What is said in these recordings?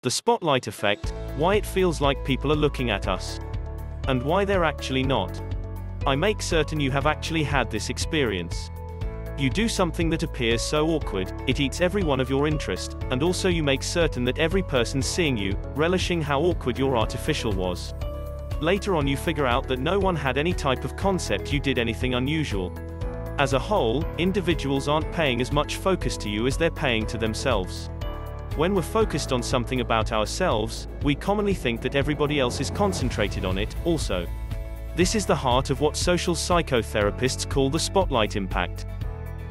The spotlight effect, why it feels like people are looking at us. And why they're actually not. I make certain you have actually had this experience. You do something that appears so awkward, it eats every one of your interest, and also you make certain that every person seeing you, relishing how awkward your artificial was. Later on you figure out that no one had any type of concept you did anything unusual. As a whole, individuals aren't paying as much focus to you as they're paying to themselves. When we're focused on something about ourselves, we commonly think that everybody else is concentrated on it, also. This is the heart of what social psychotherapists call the spotlight impact.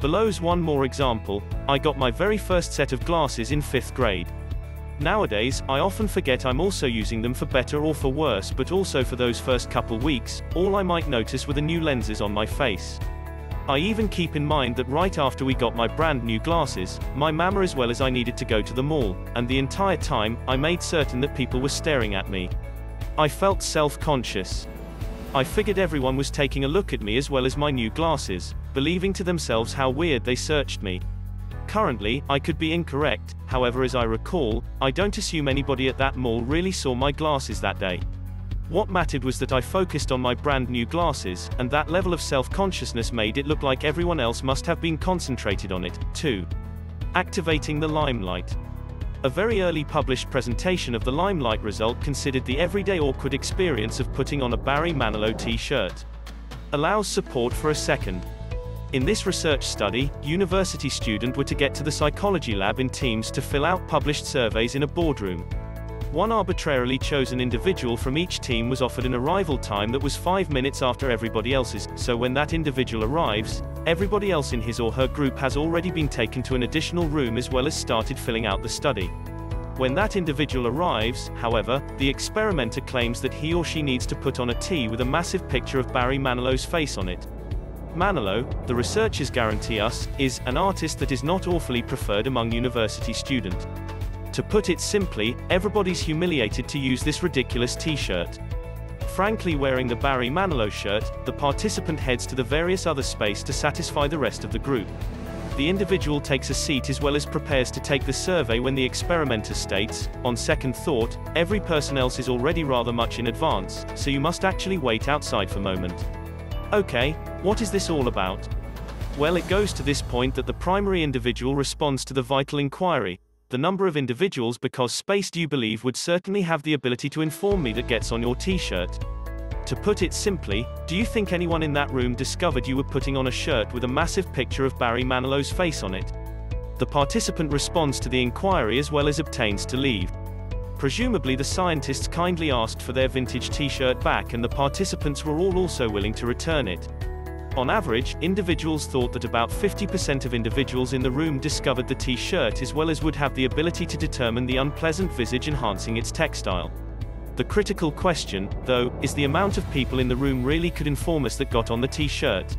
Below's one more example. I got my very first set of glasses in 5th grade. Nowadays, I often forget I'm also using them for better or for worse, but also for those first couple weeks, all I might notice were the new lenses on my face. I even keep in mind that right after we got my brand new glasses, my mama as well as I needed to go to the mall, and the entire time, I made certain that people were staring at me. I felt self-conscious. I figured everyone was taking a look at me as well as my new glasses, believing to themselves how weird they searched me. Currently, I could be incorrect, however as I recall, I don't assume anybody at that mall really saw my glasses that day. What mattered was that I focused on my brand new glasses, and that level of self-consciousness made it look like everyone else must have been concentrated on it, too. Activating the limelight. A very early published presentation of the limelight result considered the everyday awkward experience of putting on a Barry Manilow t-shirt. Allows support for a second. In this research study, university students were to get to the psychology lab in teams to fill out published surveys in a boardroom. One arbitrarily chosen individual from each team was offered an arrival time that was 5 minutes after everybody else's, so when that individual arrives, everybody else in his or her group has already been taken to an additional room as well as started filling out the study. When that individual arrives, however, the experimenter claims that he or she needs to put on a tee with a massive picture of Barry Manilow's face on it. Manilow, the researchers guarantee us, is an artist that is not awfully preferred among university students. To put it simply, everybody's humiliated to use this ridiculous t-shirt. Frankly, wearing the Barry Manilow shirt, the participant heads to the various other space to satisfy the rest of the group. The individual takes a seat as well as prepares to take the survey when the experimenter states, on second thought, every person else is already rather much in advance, so you must actually wait outside for a moment. Okay, what is this all about? Well, it goes to this point that the primary individual responds to the vital inquiry. The number of individuals because space do you believe would certainly have the ability to inform me that gets on your t-shirt. To put it simply, do you think anyone in that room discovered you were putting on a shirt with a massive picture of Barry Manilow's face on it? The participant responds to the inquiry as well as obtains to leave. Presumably the scientists kindly asked for their vintage t-shirt back and the participants were all also willing to return it. On average, individuals thought that about 50% of individuals in the room discovered the t-shirt as well as would have the ability to determine the unpleasant visage enhancing its textile. The critical question, though, is the amount of people in the room really could inform us that got on the t-shirt.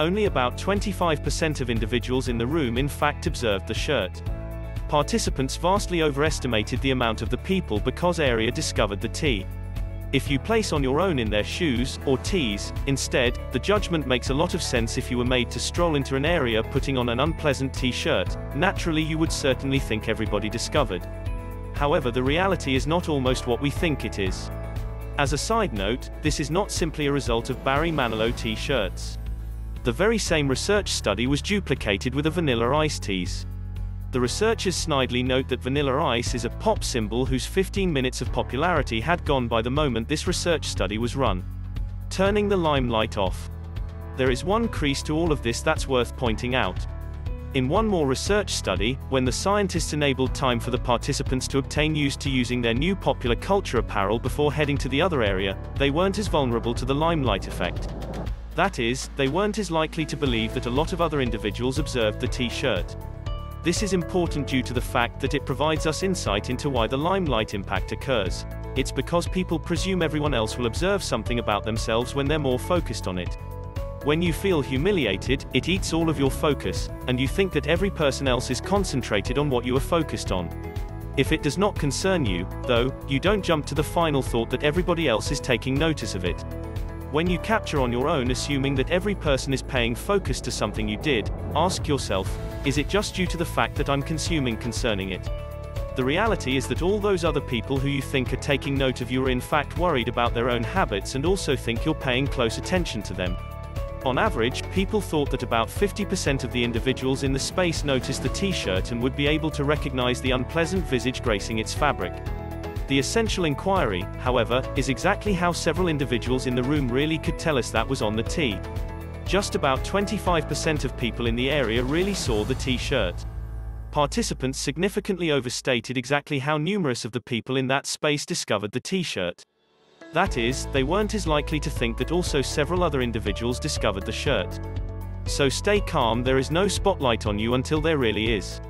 Only about 25% of individuals in the room in fact observed the shirt. Participants vastly overestimated the amount of the people because area discovered the T. If you place on your own in their shoes, or tees, instead, the judgment makes a lot of sense. If you were made to stroll into an area putting on an unpleasant t-shirt, naturally you would certainly think everybody discovered. However, the reality is not almost what we think it is. As a side note, this is not simply a result of Barry Manilow t-shirts. The very same research study was duplicated with a Vanilla Ice tees. The researchers snidely note that Vanilla Ice is a pop symbol whose 15 minutes of popularity had gone by the moment this research study was run. Turning the limelight off. There is one crease to all of this that's worth pointing out. In one more research study, when the scientists enabled time for the participants to obtain used to using their new popular culture apparel before heading to the other area, they weren't as vulnerable to the limelight effect. That is, they weren't as likely to believe that a lot of other individuals observed the t-shirt. This is important due to the fact that it provides us insight into why the limelight impact occurs. It's because people presume everyone else will observe something about themselves when they're more focused on it. When you feel humiliated, it eats all of your focus, and you think that every person else is concentrated on what you are focused on. If it does not concern you, though, you don't jump to the final thought that everybody else is taking notice of it. When you capture on your own assuming that every person is paying focus to something you did, ask yourself, is it just due to the fact that I'm consuming concerning it? The reality is that all those other people who you think are taking note of you are in fact worried about their own habits and also think you're paying close attention to them. On average, people thought that about 50% of the individuals in the space noticed the t-shirt and would be able to recognize the unpleasant visage gracing its fabric. The essential inquiry, however, is exactly how several individuals in the room really could tell us that was on the tee. Just about 25% of people in the area really saw the t-shirt. Participants significantly overstated exactly how numerous of the people in that space discovered the t-shirt. That is, they weren't as likely to think that also several other individuals discovered the shirt. So stay calm, there is no spotlight on you until there really is.